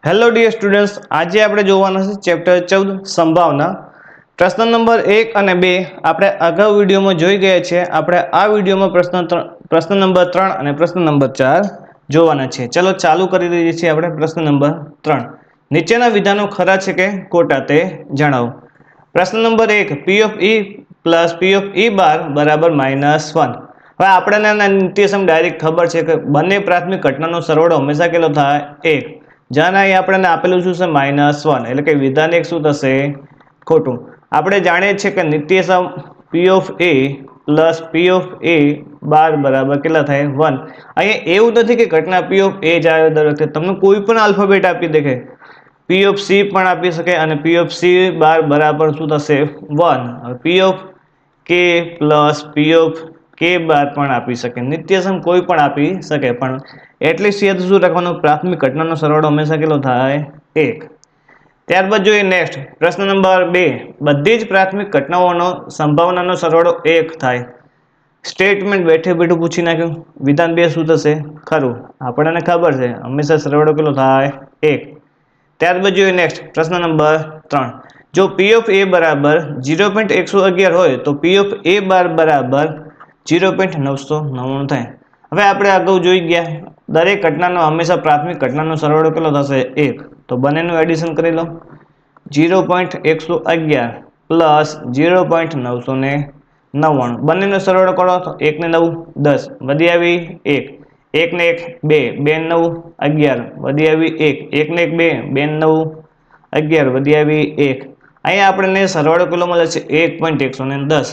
Hello dear students, આજે આપણે જોવાના છે ચેપ્ટર 14 સંભાવના. પ્રશ્ન નંબર 1 અને 2 આપણે અગાઉ વિડીયોમાં જોઈ ગયા છે. આપણે આ વિડીયોમાં પ્રશ્ન નંબર 3 અને પ્રશ્ન નંબર 4 જોવાના છે. ચલો ચાલુ કરી દઈએ છીએ આપણે પ્રશ્ન નંબર 3. નીચેના વિધાનો ખરા છે કે ખોટા તે જણાવો. પ્રશ્ન number 1, P of E plus P of E બાર બરાબર -1. હવે આપણને નિત્યસમ ડાયરેક્ટ ખબર છે કે બંને પ્રાથમિક ઘટનાનો સરવાળો હંમેશા કેટલો થાય? 1. જ્યાં અહીં આપણને આપેલું શું છે? -1, એટલે કે વિધાન 1 શું થશે? ખોટું. આપણે જાણીએ છીએ કે નિત્યસમ P of A plus P of A બાર બરાબર કેટલા થાય? 1. અહીંયા એવું નથી કે ઘટના P of A જ આવે દર વખતે. તમને કોઈ પણ આલ્ફાબેટ આપી દે, P of C પણ આપી શકે અને P of C બાર બરાબર શું થશે? 1. P of K plus P of K બાર પણ આપી શકે. નિત્યસમ કોઈ પણ આપી શકે, પણ એટલીસ્ટ યાદ શું રાખવાનું? પ્રાથમિક ઘટનાનો સરવાળો હંમેશા કેટલો થાય? 1. ત્યારબાદ જોઈએ નેક્સ્ટ પ્રશ્ન નંબર 2. બધી જ પ્રાથમિક ઘટનાઓનો સંભાવનાનો સરવાળો 1 થાય. સ્ટેટમેન્ટ બેઠે બેઠું પૂછી નાખ્યું. વિધાન 2 શું થશે? ખરું. આપણને ખબર છે હંમેશા સરવાળો કેટલો થાય? 1. ત્યારબાદ જોઈએ નેક્સ્ટ પ્રશ્ન નંબર 3. જો P of A બરાબર 0.111 હોય તો P of A બાર બરાબર 0.999 થાય. હવે આપણે અગાઉ જોઈ ગયા, દરેક ઘટનાનો હંમેશા પ્રાથમિક ઘટનાનો સરવાળો કેટલો થશે? 1. તો બંનેનું એડિશન કરી લો. 0.111 પ્લસ 0.999, બંનેનો સરવાળો કરો તો 1 ને 9 10, વધી આવી 1. 1 ને 1 2, 2 ને 9 11, વધી આવી 1. 1 ને 1 2, 2 ને 9 11, વધી આવી 1. અહીંયા આપણને સરવાળો કેટલો મળે છે? 1.110.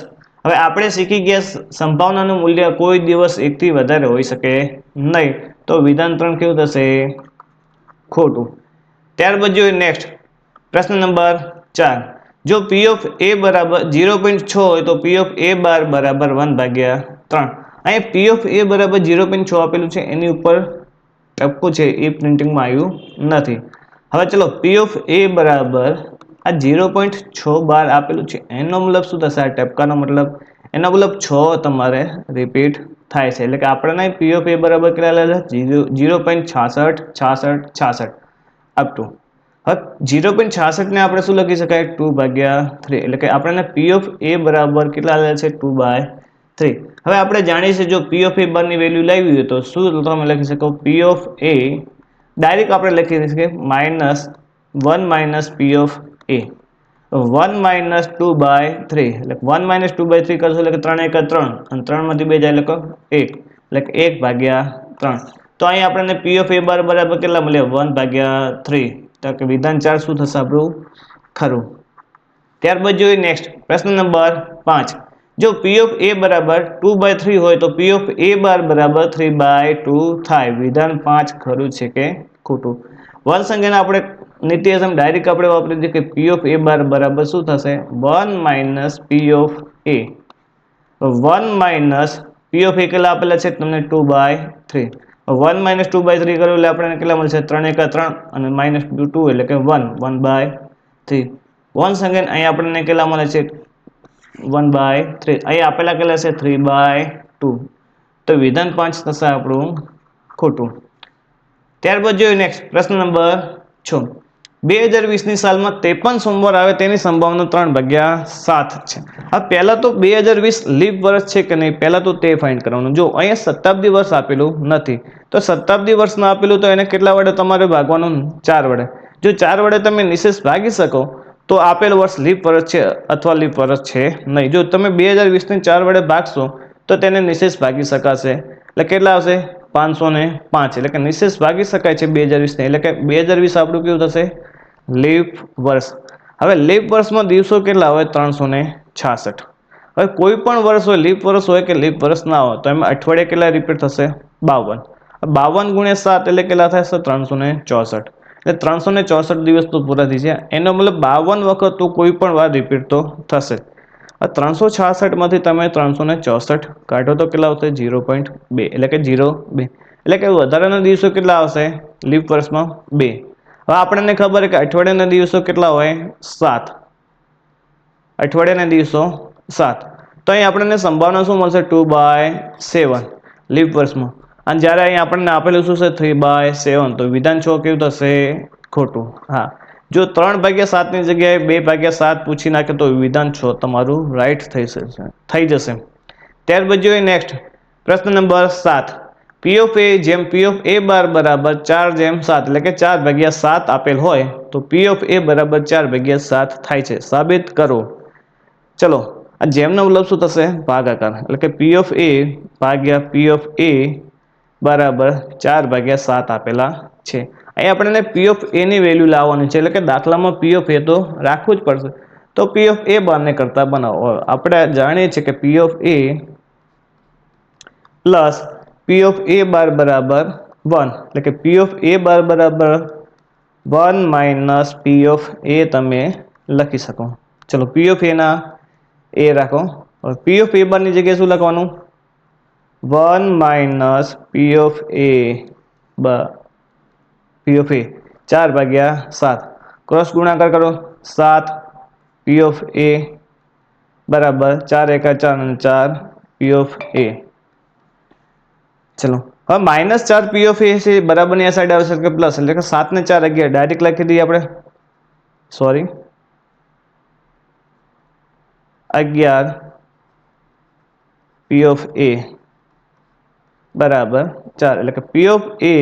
હવે આપણે શીખી ગયા સંભાવનાનું મૂલ્ય કોઈ દિવસ 1 થી વધારે હોઈ શકે નહીં. તો વિધાન 3 કેવું થશે? ખોટું. ત્યારબાદ જોઈએ નેક્સ્ટ પ્રશ્ન નંબર 4. જો P of A બરાબર 0.6 હોય તો P of A બાર બરાબર 1/3. અહીંયા P of A બરાબર 0.6 આપેલું છે, એની ઉપર ટપકું છે એ પ્રિન્ટિંગમાં આવ્યું નથી. હવે ચલો P of A બરાબર આ 0.6 બાર આપેલું છે, એનો મતલબ શું થશે? આ ટપકાનો મતલબ, એનો મતલબ 6 તમારે રિપીટ થાય છે. એટલે કે આપણે P of A બરાબર કેટલા લેલા? 0.666666 અપ ટુ. હવે 0.66 ને આપણે શું લખી શકાય? 2/3. એટલે કે આપણને P of A બરાબર કેટલા લેલા છે? 2/3. હવે આપણે જાણીએ છીએ જો P of A બારની વેલ્યુ લાવી હોય તો શું તમે લખી શકો? P of A ડાયરેક્ટ આપણે લખી શકીએ -1 minus P of A. 1 minus 2/3, એટલે 1 માઇનસ 2/3 કરશો એટલે કે 3 × 3, અને 3 માંથી 2 જાય એટલે 1, એટલે 1/3. તો અહીં આપણને P of A બાર બરાબર કેટલા મળ્યા? 1/3. તો કે વિધાન 4 શું થશે આપણું? ખરું. ત્યારબાદ જોઈએ નેક્સ્ટ પ્રશ્ન નંબર 5. જો P of A બરાબર 2/3 હોય તો P of A બાર બરાબર 3/2 થાય. વિધાન 5 ખરું છે કે ખોટું? વન સંખ્યાને આપણે નિત્યસમ ડાયરેક્ટ આપણે વાપરી દઈએ કે P of A બાર બરાબર શું થશે? 1 minus P of A. 1 minus P of A કેટલા આપેલા છે તમને? 2/3. 1 માઇનસ 2/3 કરો એટલે આપણને કેટલા મળશે? 3 × 3 અને માઇનસ 2 એટલે કે 1/3. વન સેકન્ડ અહીં આપણને કેટલા મળે છે? 1/3. અહીં આપેલા કેટલા છે? 3/2. તો વિધાન 5 થશે આપણું ખોટું. ત્યારબાદ જોઈએ નેક્સ્ટ પ્રશ્ન નંબર 6. 2020ની સાલમાં 53 સોમવાર આવે તેની સંભાવના 3/7 છે. હવે પહેલા તો 2020 લીપ વર્ષ છે કે નહીં, પહેલા તો તે ફાઇન્ડ કરવાનું. જો અહીંયા શતાબ્દી વર્ષ આપેલું નથી, તો શતાબ્દી વર્ષ ના આપેલું તો એને કેટલા વડે તમારે ભાગવાનું? 4 વડે. જો 4 વડે તમે નિશેષ ભાગી શકો તો આપેલ વર્ષ લીપ વર્ષ છે અથવા લીપ વર્ષ છે નહીં. જો તમે 2020ને 4 વડે ભાગશો તો તેને નિશેષ ભાગી શકાશે. એટલે કેટલા આવશે? 505. એટલે કે નિશેષ ભાગી શકાય છે 2020ને. એટલે કે 2020 આપણું કેવું થશે? લીપ વર્ષ. હવે લીપ વર્ષમાં દિવસો કેટલા હોય? 366. હવે કોઈ પણ વર્ષ હોય, લીપ વર્ષ હોય કે લીપ વર્ષ ના હોય, તો એમાં અઠવાડિયા કેટલા રિપીટ થશે? 52. 52 × 7 એટલે કેટલા થશે? 364. એટલે 364 દિવસ તો પૂરા થઈ જાય. એનો મતલબ 52 વખત તો કોઈ પણ વાર રિપીટ તો થશે. 366 માંથી તમે 364 કાઢો તો કેટલા આવશે? 0.2, એટલે કે 0.2. એટલે કે વધારાના દિવસો કેટલા આવશે લીપ વર્ષમાં? 2. હવે આપણને ખબર છે કે અઠવાડિયાના દિવસો કેટલા હોય? 7. અઠવાડિયાના દિવસો 7. તો અહીં આપણને સંભાવના શું મળશે? 2/7 લીપ વર્ષમાં. અને જ્યારે અહીં આપણને આપેલું શું છે? 3/7. તો વિધાન 6 કેવું થશે? ખોટું. હા, જો 3/7 ની જગ્યાએ 2/7 પૂછી નાખે તો વિધાન 6 તમારું રાઈટ થઈ જશે. ત્યાર પછી જોઈએ નેક્સ્ટ પ્રશ્ન નંબર 7. પી ઓફ એ જેમ પી ઓફ એ બાર બરાબર 4/7 એટલે કે 4/7 આપેલ હોય તો પી ઓફ એ બરાબર 4/7 થાય છે. સાબિત કરો. ચલો, આ જેમનો મતલબ શું થશે? ભાગાકાર. એટલે કે પી ઓફ એ ભાગ્યા પી ઓફ એ બરાબર 4/7 આપેલા છે. અહીં આપણને પી ઓફ એ ની વેલ્યુ લાવવાની છે. એટલે કે દાખલામાં પી ઓફ એ તો રાખવું જ પડશે. તો પી ઓફ એ બારને કરતા બનાવો. આપણે જાણીએ છીએ કે P of A plus P of A bar બરાબર 1. એટલે કે પી ઓફ એ બાર બરાબર 1 માઇનસ પી ઓફ એ તમે લખી શકો. ચલો, પી ઓફ એ ના એ રાખો. પી ઓફ એ બારની જગ્યાએ શું લખવાનું? 1 minus P of A P of A 4/7 cross ગુણાકાર કરો. 7 પી ઓફ એ બરાબર 4 × 4 અને 4 પી ઓફ એ. ચલો, હવે -4 પી ઓફ એ છે બરાબરની આ સાઈડ આવશે કે પ્લસ, એટલે કે 7 ને 4 11 ડાયરેક્ટ લખી દઈએ આપણે. સોરી, 11 પી ઓફ એ બરાબર 4. એટલે કે પી ઓફ એ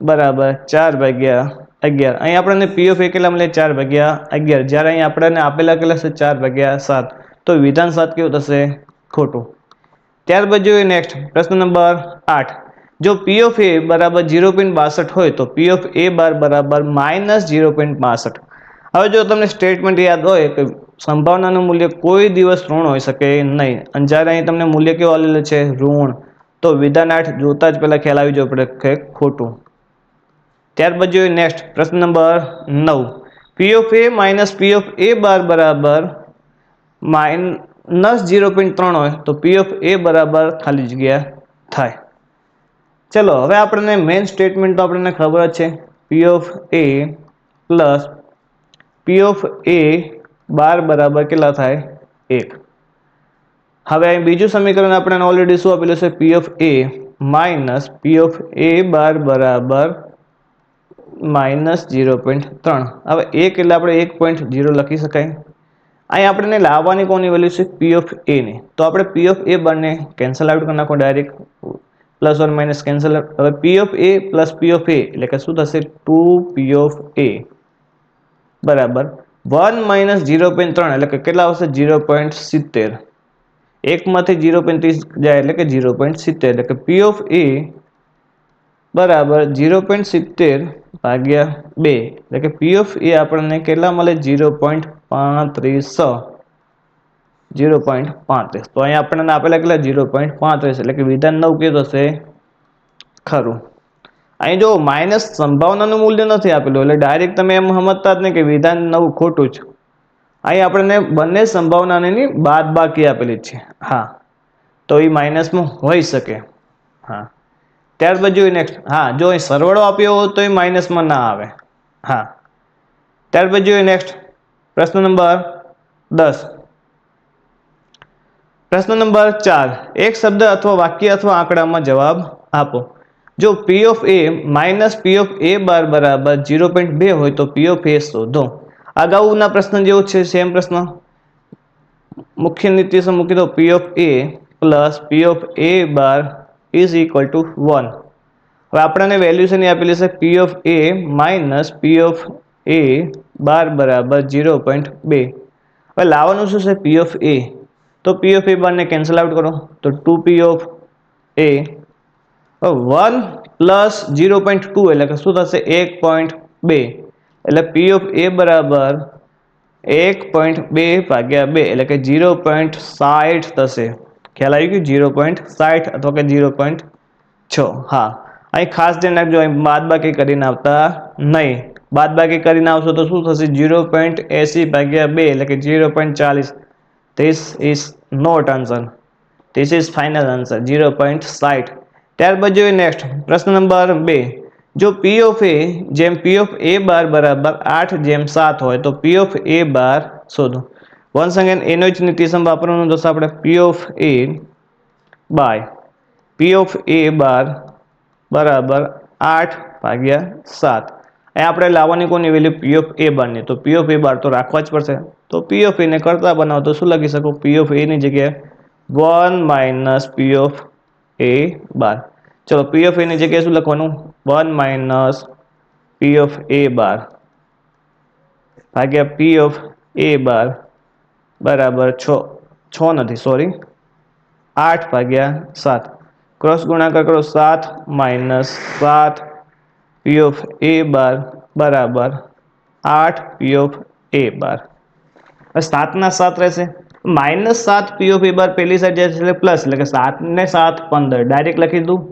બરાબર 4/11. અહીં આપણને પી ઓફ એ કેટલા મળે? 4/11. જ્યારે અહીં આપણને આપેલા કેટલા છે? 4/7. તો વિધાન 7 કેવું થશે? ખોટું. ત્યાર પછી જોઈએ નેક્સ્ટ પ્રશ્ન નંબર 8. જો પી ઓફ એ બરાબર 0.62 હોય તો પી ઓફ એ બાર બરાબર -0.62. હવે જો તમને સ્ટેટમેન્ટ યાદ હોય કે સંભાવનાનું મૂલ્ય કોઈ દિવસ ઋણ હોઈ શકે નહીં, અને જ્યારે અહીં તમને મૂલ્ય કેવું આપેલું છે? ઋણ, તો વિધાન 8 જોતા જ પહેલા ખ્યાલ આવી જવો પડે કે ખોટું. ત્યાર પછી જોઈએ નેક્સ્ટ પ્રશ્ન નંબર 9. P of A minus P of A bar બરાબર -0.3 હોય તો પી ઓફ એ બરાબર ખાલી જગ્યા થાય. ચલો, હવે આપણને મેઇન સ્ટેટમેન્ટ તો આપણને ખબર જ છે. P of A plus P of A bar બરાબર કેટલા થાય? 1. હવે અહીં બીજું સમીકરણ આપણને ઓલરેડી શું આપેલું છે? P of A minus P of A bar બરાબર -0.3. હવે 1 એટલે આપણે 1.0 લખી શકાય. અહીં આપણને લાવવાની કોની વેલ્યુ છે? પી ઓફ એ ની. તો આપણે પી ઓફ એ બારને કેન્સલ આઉટ કરી નાખો direct. Plus or minus cancel. હવે P of A plus P of A એટલે કે શું થશે? 2 પી ઓફ એ બરાબર 1 માઇનસ 0.3 એટલે કે કેટલા આવશે? 0.70. 1 માંથી 0.30 જાય એટલે કે 0.70. એટલે કે પી ઓફ એ બરાબર 0.70 ભાગ્યા 2. એટલે કે પી ઓફ એ આપણને કેટલા મળે? 0.35. 0.35. તો અહીંયા આપણને આપેલા કેટલા? 0.35. એટલે કે વિધાન 9 કેવું થશે? ખરું. અહીં જો માઇનસ સંભાવનાનું મૂલ્ય નથી આપેલું, એટલે ડાયરેક્ટ તમે એમ સમજતા જ નહીં કે વિધાન 9 ખોટું જ. અહીં આપણને બંને સંભાવનાની બાદબાકી આપેલી છે. હા, તો એ માઇનસમાં હોઈ શકે. હા, ત્યાર પછી જોઈએ નેક્સ્ટ. હા, જો અહીં સરવાળો આપ્યો હોય તો એ માઇનસમાં ના આવે. હા, ત્યાર પછી જોઈએ નેક્સ્ટ પ્રશ્ન નંબર 10. પ્રશ્ન નંબર 4. એક શબ્દ અથવા વાક્ય અથવા આંકડામાં જવાબ આપો. જો P of A minus P of A bar બરાબર 0.2 હોય તો પી ઓફ એ શોધો. અગાઉના પ્રશ્ન જેવો છે, સેમ પ્રશ્ન. મુખ્ય નીતિ મૂકી દો. P of A plus P of A bar is equal to 1. હવે આપણને વેલ્યુ છે આપેલી છે P of A minus P of A bar બરાબર 0.2. હવે લાવવાનું શું છે? P of A. તો પી ઓફ એ બારને કેન્સલ આઉટ કરો તો 2 પી ઓફ એ 1 પ્લસ 0.2 એટલે કે શું થશે? 1.2. એટલે પી ઓફ એ બરાબર 1.2 ભાગ્યા 2 એટલે કે 0.60 થશે. ખ્યાલ આવી ગયો? 0.60 અથવા કે 0.6. હા, અહીં ખાસ ધ્યાન રાખજો, અહીં બાદબાકી કરીને આવતા નહીં. બાદબાકી કરીને આવશો તો શું થશે? 0.80 ભાગ્યા 2 એટલે કે 0.40. This is not answer. This is final answer 0.60. ત્યારબાદ જોઈએ નેક્સ્ટ પ્રશ્ન નંબર 2. જો પી ઓફ એ જેમ પી ઓફ એ બાર બરાબર 8/7 હોય તો પી ઓફ એ બાર શોધો. વન્સ અગેન એનો જ નીતિસમ વાપરવાનું થશે આપણે. P of A by P of A bar બરાબર 8/7. અહીં આપણે લાવવાની કોની વેલ્યુ પી ઓફ એ બારની, તો પી ઓફ એ બાર તો રાખવા જ પડશે. તો પી ઓફ એને કરતા બનાવો તો શું લખી શકો? પી ઓફ એની જગ્યાએ 1 માઇનસ પી ઓફ એ બાર. ચલો પી ઓફ એની જગ્યાએ શું લખવાનું? 1 માઇનસ પી ઓફ એ બાર ભાગ્યા પી ઓફ એ બાર બરાબર 6 નથી સોરી 8 ભાગ્યા 7. ક્રોસ ગુણાકાર કરો 7 minus 7 P of A bar બરાબર 8 પી ઓફ એ બાર. 7 ના 7 રહેશે, -7 પી ઓફ એ બાર પેલી સાઈડ જાય એટલે પ્લસ, એટલે કે 7 ને 7 15 ડાયરેક્ટ લખી દઉં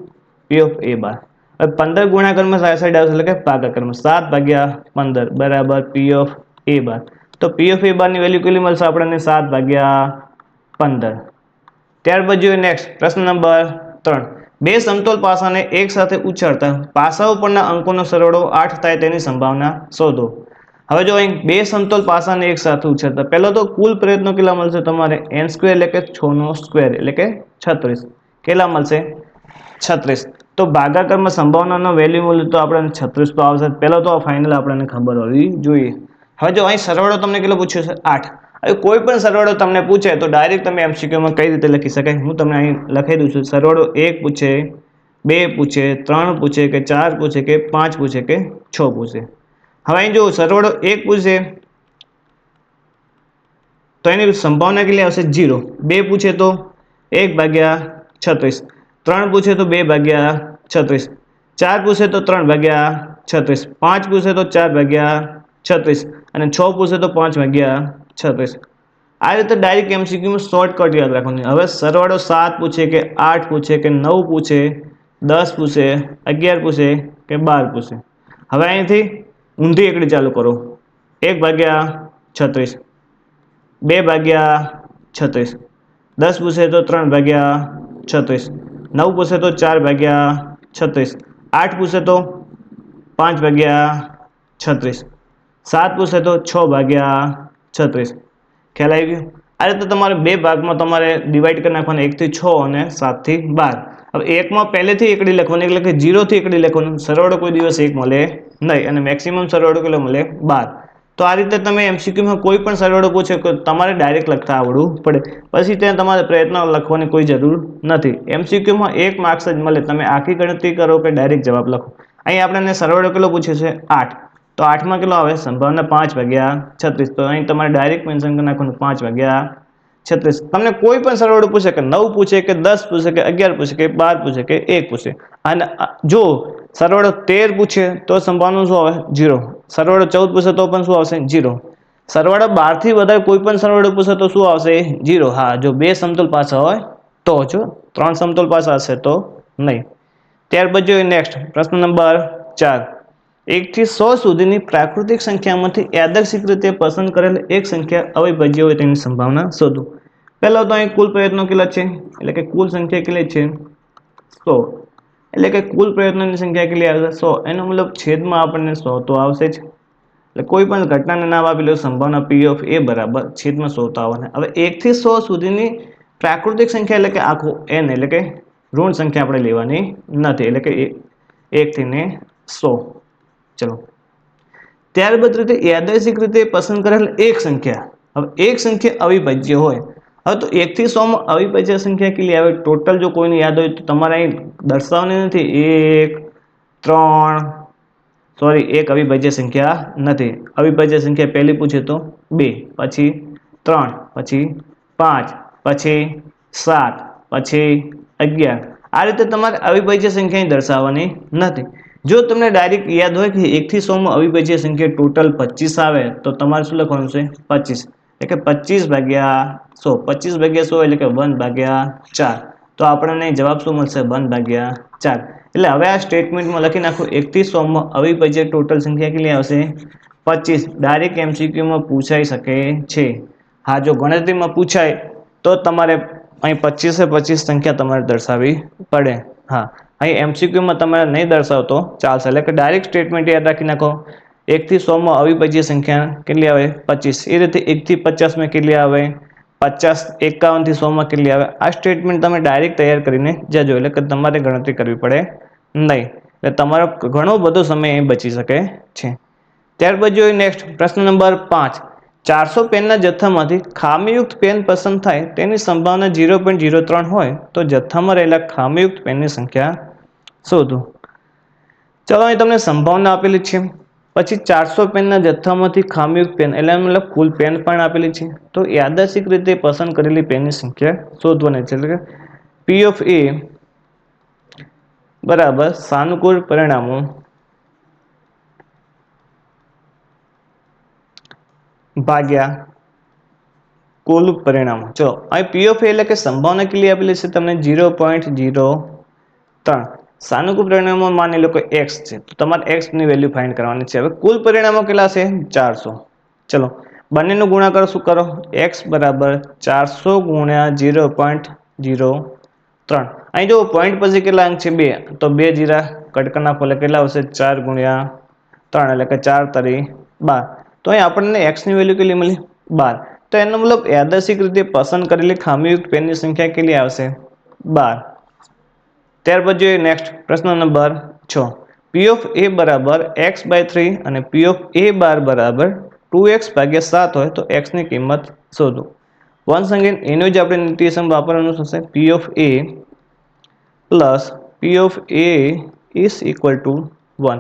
પી ઓફ એ બાર. હવે 15 ગુણાકારમાં સાઈડ આવશે એટલે કે ભાગાકારમાં 7 ભાગ્યા 15 બરાબર પી ઓફ એ બાર. તો પી ઓફ એ બાર ની વેલ્યુ કેટલી મળશે આપણને? 7 ભાગ્યા 15. ત્યારબાદ જોઈએ નેક્સ્ટ પ્રશ્ન નંબર 3. બે સમતોલ પાસાને એક સાથે ઉછાળતા પાસાઓ પરના અંકોનો સરવાળો 8 થાય તેની સંભાવના શોધો. હવે જો અહીં બે સમતોલ પાસાને એક સાથે ઉછાળતા, પહેલા તો કુલ પ્રયત્નો કેટલા મળશે તમારે? n² એટલે કે 6 નો સ્ક્વેર એટલે કે 36. કેટલા મળશે? 36. તો ભાગાકારમાં સંભાવનાનો વેલ્યુ મળ્યું તો આપણે 36 તો આવશે. પહેલા તો ફાઇનલ આપણને ખબર હોવી જોઈએ. હવે જો અહીં સરવાળો તમને કેટલો પૂછ્યો છે? 8. હવે કોઈ પણ સરવાળો તમને પૂછે તો ડાયરેક્ટ તમે એમસીક્યુમાં કઈ રીતે લખી શકાય? હું તમને અહીં લખી દઉં છું. સરવાળો 1 પૂછે, 2 પૂછે, 3 પૂછે કે 4 પૂછે કે 5 પૂછે કે 6 પૂછે. હવે અહીં જો સરવાળો 1 પૂછે તો એની સંભાવના કેટલી આવશે? 0. 2 પૂછે તો 1 ભાગ્યા 36. 3 પૂછે તો 2 ભાગ્યા 36. 4 પૂછે તો 3 ભાગ્યા 36. 5 પૂછે તો 4 ભાગ્યા 36 અને 6 પૂછે તો 5 ભાગ્યા 36. આ રીતે ડાયરેક્ટ એમસીક્યુમાં શોર્ટકટ યાદ રાખવાની. હવે સરવાળો 7 પૂછે કે 8 પૂછે કે 9 પૂછે, 10 પૂછે, 11 પૂછે કે 12 પૂછે. હવે અહીંથી ઊંધી એકડી ચાલુ કરો. 1 ભાગ્યા 36, 2 ભાગ્યા 36, 10 પૂછે તો 3 ભાગ્યા 36, 9 પૂછે તો 4 ભાગ્યા 36, 8 પૂછે તો 5 ભાગ્યા 36, 7 પૂછે તો 6 ભાગ્યા 36. ખ્યાલ આવી ગયો? આ રીતે તમારે બે ભાગમાં તમારે ડિવાઈડ કરી નાખવાના, 1 થી 6 અને 7 થી 12. હવે એકમાં પહેલેથી એકડી લખવાની એટલે કે 0 થી એકડી લખવાનું. સરવાળો કોઈ દિવસ 1 મળે નહીં અને મેક્સિમમ સરવાળો કેટલો મળે? 12. તો આ રીતે તમે એમસીક્યુમાં કોઈ પણ સરવાળો પૂછે તો તમારે ડાયરેક્ટ લખતા આવડવું પડે. પછી ત્યાં તમારે પ્રયત્ન લખવાની કોઈ જરૂર નથી. એમસીક્યુમાં 1 માર્ક્સ જ મળે. તમે આખી ગણતરી કરો કે ડાયરેક્ટ જવાબ લખો. અહીં આપણને સરવાળો કેટલો પૂછ્યો છે? 8. તો 8 માં કેટલો આવે? સંભાવના 5 ભાગ્યા 36. તો અહીં તમારે ડાયરેક્ટ મેન્શન કરી નાખવાનું 5 ભાગ્યા 36. તમને કોઈ પણ સરવાળો પૂછે કે 9 પૂછે કે 10 પૂછે કે 11 પૂછે કે 12 પૂછે કે 1 પૂછે, અને જો સરવાળો 13 પૂછે તો સંભાવના શું આવે? 0. સરવાળો 14 પૂછે તો પણ શું આવશે? 0. સરવાળો 12 થી વધારે કોઈ પણ સરવાળો પૂછે તો શું આવશે? 0. હા, જો બે સમતોલ પાસા હોય તો. જો 3 સમતોલ પાસા હશે તો નહીં. ત્યારબાદ જોઈએ નેક્સ્ટ પ્રશ્ન નંબર 4. 1 થી 100 સુધીની પ્રાકૃતિક સંખ્યામાંથી યાદચ્છિક રીતે પસંદ કરેલ એક સંખ્યા અવિભાજ્ય હોય તેની સંભાવના શોધો. પહેલા તો અહીં કુલ પ્રયત્નો કેટલા છે? એટલે કે કુલ સંખ્યા કેટલી છે? 100. એટલે કે કુલ પ્રયત્નોની સંખ્યા કેટલી આવશે? 100. એનો મતલબ છેદમાં આપણને 100 તો આવશે જ. એટલે કોઈ પણ ઘટનાને નામ આપેલું સંભાવના પી ઓફ એ બરાબર છેદમાં 100 તો આવવાના. હવે 1 થી 100 સુધીની પ્રાકૃતિક સંખ્યા એટલે કે આખો n એટલે કે ઋણ સંખ્યા આપણે લેવાની નથી, એટલે કે 1 થી ને 100. ચલો ત્યારબાદ રીતે યાદચ્છિક રીતે પસંદ કરેલ એક સંખ્યા. હવે એક સંખ્યા અવિભાજ્ય હોય. હવે તો 1 થી 100 માં અવિભાજ્ય સંખ્યા કેટલી આવે? ટોટલ જો કોઈને યાદ હોય તો તમારે અહીં દર્શાવવાની નથી. 1 3 સોરી 1 અવિભાજ્ય સંખ્યા નથી. અવિભાજ્ય સંખ્યા પહેલી પૂછે તો 2, પછી 3, પછી 5, પછી 7, પછી 11. આ રીતે તમારે અવિભાજ્ય સંખ્યા દર્શાવવાની નથી. જો તમને ડાયરેક્ટ યાદ હોય કે 1 થી 100 માં અવિભાજ્ય સંખ્યા ટોટલ 25 આવે તો તમારે શું લખવાનું છે? 25. એટલે કે 25 ભાગ્યા 100. 25 ભાગ્યા 100 એટલે કે 1 ભાગ્યા 4. તો આપણને જવાબ શું મળશે? 1 ભાગ્યા 4. એટલે હવે આ સ્ટેટમેન્ટમાં લખી નાખો 1 થી 100 માં અવિભાજ્ય ટોટલ સંખ્યા કેટલી આવશે? 25. ડાયરેક્ટ એમસીક્યુમાં પૂછાઈ શકે છે. હા, જો ગણતરીમાં પૂછાય તો તમારે અહીં 25 સંખ્યા તમારે દર્શાવવી પડે. હા, અહીં એમસીક્યુમાં તમારે નહીં દર્શાવતો ચાલશે. એટલે કે ડાયરેક્ટ સ્ટેટમેન્ટ યાદ રાખી નાખો. 1 થી 100 માં અવિભાજ્ય સંખ્યા કેટલી આવે? 25. એ રીતે 1 થી 50 માં કેટલી આવે? 50. 51 થી 100 માં કેટલી આવે? આ સ્ટેટમેન્ટ તમે ડાયરેક્ટ તૈયાર કરીને જજો, એટલે કે તમારે ગણતરી કરવી પડે નહીં. એટલે તમારો ઘણો બધો સમય અહીં બચી શકે છે. ત્યારબાદ જોઈએ નેક્સ્ટ પ્રશ્ન નંબર 5. 400 પેનના જથ્થામાંથી ખામીયુક્ત પેન પસંદ થાય તેની સંભાવના 0.03 હોય તો જથ્થામાં રહેલા ખામીયુક્ત પેનની સંખ્યા શોધો. ચાલો અહીં તમને સંભાવના આપેલી છે, પછી 400 પેનના જથ્થામાંથી ખામીયુક્ત પેન એટલે મતલબ કુલ પેન પણ આપેલી છે. તો યાદચ્છિક રીતે પસંદ કરેલી પેનની સંખ્યા શોધવાની છે. એટલે કે P of A બરાબર સાનુકૂળ પરિણામો ભાગ્યા કુલ પરિણામો. ચલો અહીં P of A એટલે કે સંભાવના કેટલી આપેલી છે તમને 0.03. સાનુકૂળ પરિણામો માની લો કે x છે તો તમારે x ની વેલ્યુ ફાઇન્ડ કરવાની છે. હવે કુલ પરિણામો કેટલા છે 400. ચલો બંનેનો ગુણાકાર શું કરો, x બરાબર 400 ગુણ્યા 0.03. અહીં જો પોઈન્ટ પછી કેટલા અંક છે 2 તો 2 જીરા કટ કરી નાખો એટલે કેટલા આવશે 4 ગુણ્યા 3 એટલે કે 4 તરી 12. તો અહીં આપણને x ની વેલ્યુ કેટલી મળી 12. તો એનો મતલબ યાદચ્છિક રીતે પસંદ કરેલી ખામીયુક્ત પેનની સંખ્યા કેટલી આવશે 12. ત્યારબાદ જોઈએ નેક્સ્ટ પ્રશ્ન નંબર 6. P of A બરાબર x/3 અને P of A બાર બરાબર 2x ભાગ્યા 7 હોય તો x ની કિંમત શોધો. વન્સ અગેન એનું જ આપણે નિત્યસમ વાપરવાનું થશે. P of A plus P of A is equal to 1.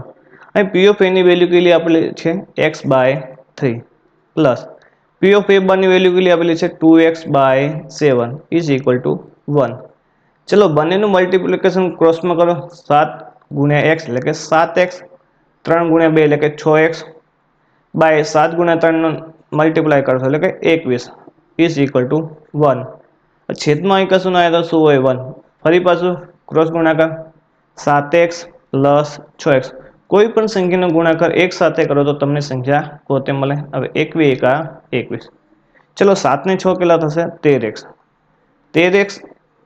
અહીં P of A ની વેલ્યુ કેટલી આપેલી છે x/3 plus P of A બારની વેલ્યુ કેટલી આપેલી છે 2x/7 is equal to 1. ચલો બંનેનું મલ્ટીપ્લિકેશન ક્રોસમાં કરો. 7 ગુણ્યા x એટલે કે 7x, 3 ગુણ્યા 2 એટલે કે 6x બાય 7 ગુણ્યા 3 નો મલ્ટીપ્લાય કરશો એટલે કે 21 is equal to 1. છેદમાં અહીં કશું ના આવે તો શું હોય 1. ફરી પાછું ક્રોસ ગુણાકાર 7x પ્લસ 6x. કોઈ પણ સંખ્યાનો ગુણાકાર એક સાથે કરો તો તમને સંખ્યા પોતે મળે. હવે 21 એકા 21. ચલો 7 ને 6 કેટલા થશે 13x. 13x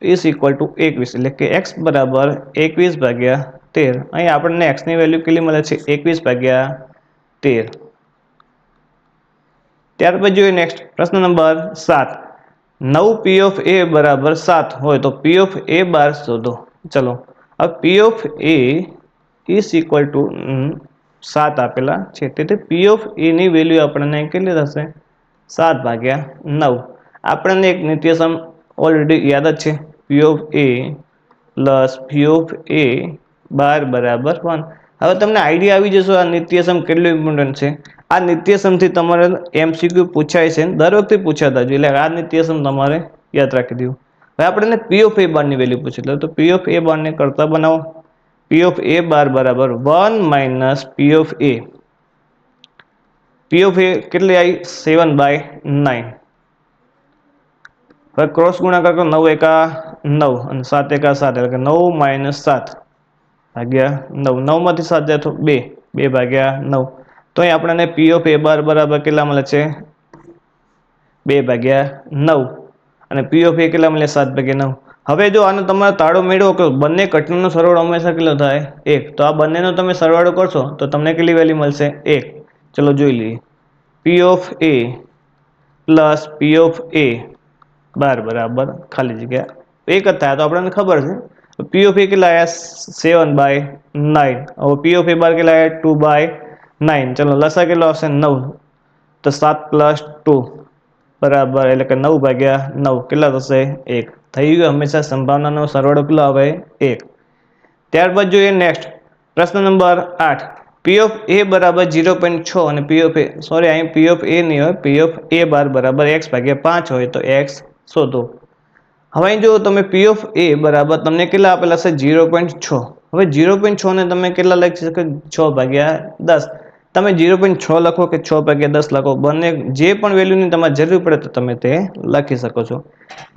is equal to 21 એટલે કે x બરાબર 21 ભાગ્યા 13. અહીં આપણને x ની વેલ્યુ કેટલી મળે છે 21/13. ત્યારબાદ જોઈએ નેક્સ્ટ પ્રશ્ન નંબર 7. 9 P of A બરાબર 7 હોય તો P of A બાર શોધો. ચલો હવે P of A is equal to 7 આપેલા છે, તેથી P of A ની વેલ્યુ આપણને કેટલી થશે 7/9. આપણને એક નિત્યસમ ઓલરેડી યાદ જ છે P of A plus P of A બાર બરાબર 1. હવે તમને આઈડિયા આવી જશો આ નિત્યસમ કેટલું ઇમ્પોર્ટન્ટ છે. આ નિત્યસમથી તમારે MCQ પૂછાય છે, દર વખતે પૂછાતા જોઈએ, એટલે આ નિત્યસમ તમારે યાદ રાખી દેવું. હવે આપણને P of A બારની વેલ્યુ પૂછી લો તો P of A બારને કરતા બનાવો. P of A બાર બરાબર 1 minus P of A. P of A કેટલી આવી 7/9. હવે ક્રોસ ગુણાકાર કરો 9 એકા 9 અને 7 એકા 7 એટલે કે 9 માઇનસ 7 ભાગ્યા 9. 9 માંથી 7 જાય તો 2, 2/9. તો અહીં આપણને P of A બાર બરાબર કેટલા મળે છે 2/9 અને P of A કેટલા મળે 7/9. હવે જો આનો તમારે તાળો મેળવો કે બંને ઘટનાનો સરવાળો હંમેશા કેટલો થાય 1, તો આ બંનેનો તમે સરવાળો કરશો તો તમને કેટલી વેલ્યુ મળશે 1. ચલો જોઈ લઈએ. P of A plus P of A બાર બરાબર ખાલી જગ્યા 1 જ થાય તો આપણને ખબર છે. P of A કેટલા આવ્યા 7/9. હવે P of A બાર કેટલા આવ્યા 2/9. ચલો લસા કેટલો આવશે 9, તો 7 પ્લસ 2 બરાબર એટલે કે 9/9 કેટલા થશે 1. થઈ ગયું. હંમેશા સંભાવનાનો સરવાળો કેટલો આવે 1. ત્યારબાદ જોઈએ નેક્સ્ટ પ્રશ્ન નંબર 8. P of A બરાબર 0.6 અને P of A સોરી અહીં P of A નહીં હોય, P of A બાર બરાબર x/5 હોય તો x શોધો. હવે અહીં જો તમે P of A બરાબર તમને કેટલા આપેલા છે 0.6. હવે 0.6 ને તમે કેટલા લખી શકો 6/10. તમે 0.6 લખો કે 6/10 લખો, બંને જે પણ વેલ્યુની તમારે જરૂર પડે તો તમે તે લખી શકો છો.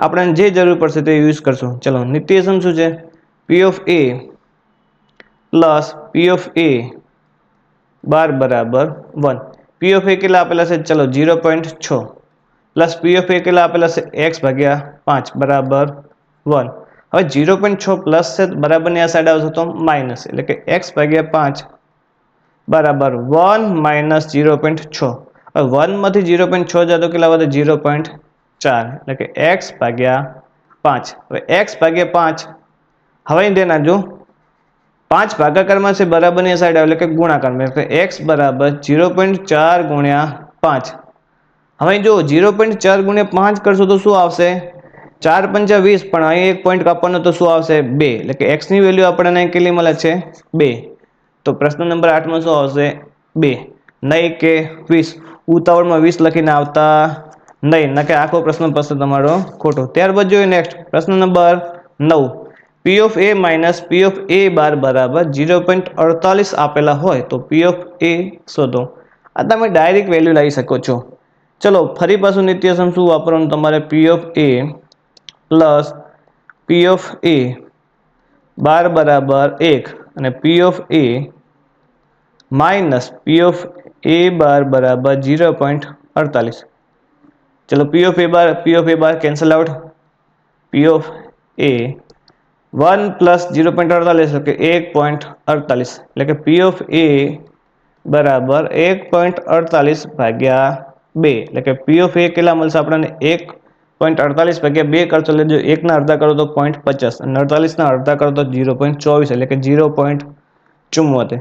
આપણે જે જરૂર પડશે તે યુઝ કરશું. ચલો નિત્યસમ શું છે P of A plus P of A બાર બરાબર 1. P of A કેટલા આપેલા છે ચલો 0.6 પ્લસ P of A કેટલા આપેલા છે x/5 બરાબર 1. હવે 0.6 પ્લસ છે બરાબરની આ સાઈડ આવશે તો માઇનસ એટલે કે x/5 બરાબર 1 માઇનસ 0.6. હવે 1 માંથી 0.6 જાય તો કેટલા વધે 0.4 એટલે કે x/5. હવે x/5 હવે ધ્યાન આપજો 5 ભાગાકારમાં છે બરાબરની સાઈડ એટલે કે ગુણાકારમાં એટલે x બરાબર 0.4 ગુણ્યા 5. હવે જો 0.4 ગુણ્યા 5 કરશો તો શું આવશે? 4 પંચા 20, પણ અહીં એક પોઈન્ટ કાપવાનો તો શું આવશે? 2. એટલે કે x ની વેલ્યુ આપણને કેટલી મળે છે? 2. તો પ્રશ્ન નંબર 8 માં શું આવશે? 2. નહીં કે 20. ઉતાવળમાં 20 લખીને આવતા નહીં, ન કે આખો પ્રશ્ન પ્રશ્ન તમારો ખોટો. ત્યારબાદ જોઈએ નેક્સ્ટ પ્રશ્ન નંબર 9. P of A minus P of A બાર બરાબર 0.48 આપેલા હોય તો P of A શોધો. આ તમે ડાયરેક્ટ વેલ્યુ લઈ શકો છો. ચલો ફરી પાછું નિત્યસમ શું વાપરવાનું તમારે? P of A plus P of A બાર બરાબર 1 અને P of A minus P of A બાર બરાબર 0.48. ચલો P of A bar cancel out. P of A 1 plus 0.48 એટલે કે 1.48 એટલે કે P of A બરાબર 1.48 ભાગ્યા 2 એટલે કે P of A કેટલા મળશે આપણને? 1.48 ભાગ્યા 2 કરશો એટલે જો 1 ના અડધા કરો તો 0.50 અને 48 ના અડધા કરો તો 0.24 એટલે કે 0.74.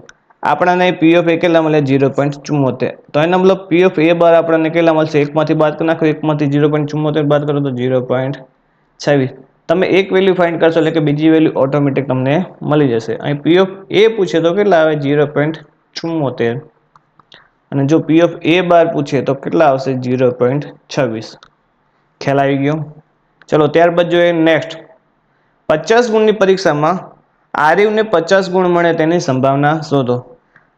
આપણને P of A કેટલા મળે? 0.74. તો એનો મતલબ P of A બાર આપણને કેટલા મળશે? 1 માંથી બાદ કરી નાખો, 1 માંથી 0.74 બાદ કરો તો 0.26. તમે એક વેલ્યુ ફાઇન્ડ કરશો એટલે કે બીજી વેલ્યુ ઓટોમેટિક તમને મળી જશે. અહીં P of A પૂછે તો કેટલા આવે? 0.74. અને જો P of A બાર પૂછે તો કેટલા આવશે? 0.26. ખ્યાલ આવી ગયો? ચલો ત્યારબાદ જોઈએ નેક્સ્ટ 50 ગુણની પરીક્ષામાં આર્યને 50 ગુણ મળે તેની સંભાવના શોધો.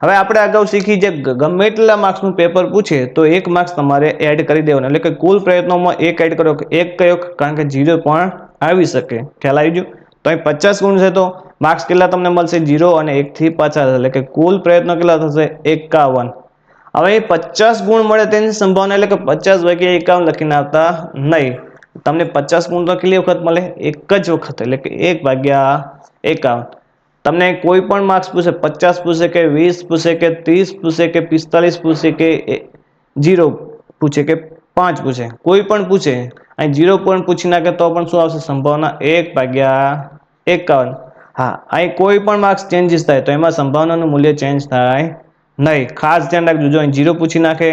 હવે આપણે અગાઉ શીખી જે ગમે એટલા માર્ક્સનું પેપર પૂછે તો 1 માર્ક્સ તમારે એડ કરી દેવાનો, એટલે કે કુલ પ્રયત્નોમાં 1 એડ કરો. 1 કયો? કારણ કે 0 પણ આવી શકે. ખ્યાલ આવી ગયો? તો અહીં 50 ગુણ છે તો માર્ક્સ કેટલા તમને મળશે? 0 અને 1 થી 50 એટલે કે કુલ પ્રયત્નો કેટલા થશે? 51. હવે 50 ગુણ મળે તેની સંભાવના એટલે કે 50 ભાગ્યા 51 લખીને આવતા નહીં. તમને 50 ગુણ તો કેટલી વખત મળે? એક જ વખત, એટલે કે 1 ભાગ્યા 51. તમને કોઈ પણ માર્ક્સ પૂછે, 50 પૂછે કે 20 પૂછે કે 30 પૂછે કે 45 પૂછે કે 0 પૂછે કે 5 પૂછે, કોઈ પણ પૂછે, અહીં 0 પણ પૂછી નાખે તો પણ શું આવશે? સંભાવના 1 ભાગ્યા 51. હા, અહીં કોઈ પણ માર્ક્સ ચેન્જીસ થાય તો એમાં સંભાવનાનું મૂલ્ય ચેન્જ થાય નહીં. ખાસ ધ્યાન રાખજો. જો અહીં 0 પૂછી નાખે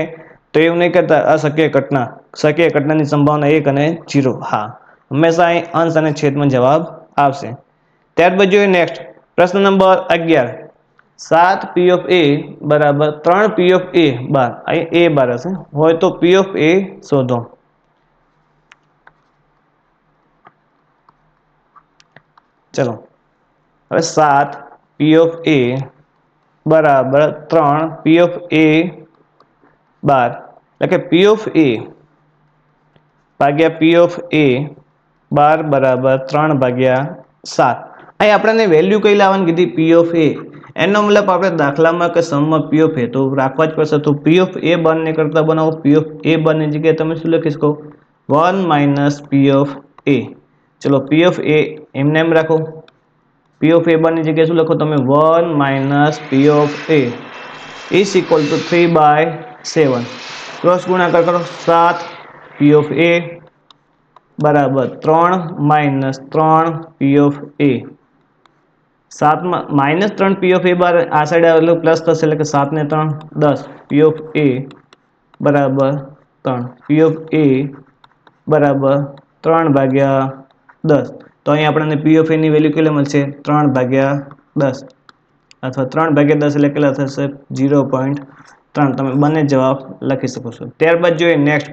તો એવું નહીં કરતા અશક્ય ઘટના. શક્ય ઘટનાની સંભાવના 1 અને 0. હા, હંમેશા અહીં અંશ અને છેદમાં જવાબ આવશે. ત્યારબાદ જોઈએ નેક્સ્ટ પ્રશ્ન નંબર 11. 7 P of A બરાબર 3 P of A બાર, અહીં A બાર હશે, હોય તો P of A શોધો. ચલો હવે 7 P of A બરાબર 3 P of A બાર એટલે કે P of A ભાગ્યા P of A બાર બરાબર 3 ભાગ્યા 7. અહીં આપણને વેલ્યુ કઈ લાવવાની કીધી? P of A. એનો મતલબ આપણે દાખલામાં કે સમમાં P of A તો રાખવા જ પડશે. તો P of A બાર ને કરતા બનાવો. P of A બાર ની જગ્યાએ તમે શું લખી શકો? 1 minus P of A. ચલો P of A એમને એમ રાખો. P of A બાર ની જગ્યાએ શું લખો તમે? 1 minus P of A is equal to 3/7. Cross ગુણાકાર કરો. 7 P of A બરાબર 3 minus 3 P of A. 7 માં minus 3 P of A બાર આ સાઈડ આવે એટલે પ્લસ થશે એટલે કે 7 ને 3 10. P of A બરાબર 3. P of A બરાબર 3 ભાગ્યા 10. તો અહીં આપણને P of A ની વેલ્યુ કેટલી મળશે? 3 ભાગ્યા 10 અથવા 3 ભાગ્યા 10 એટલે કેટલા થશે? 0.3. તમે બંને જવાબ લખી શકો છો. ત્યારબાદ જોઈએ નેક્સ્ટ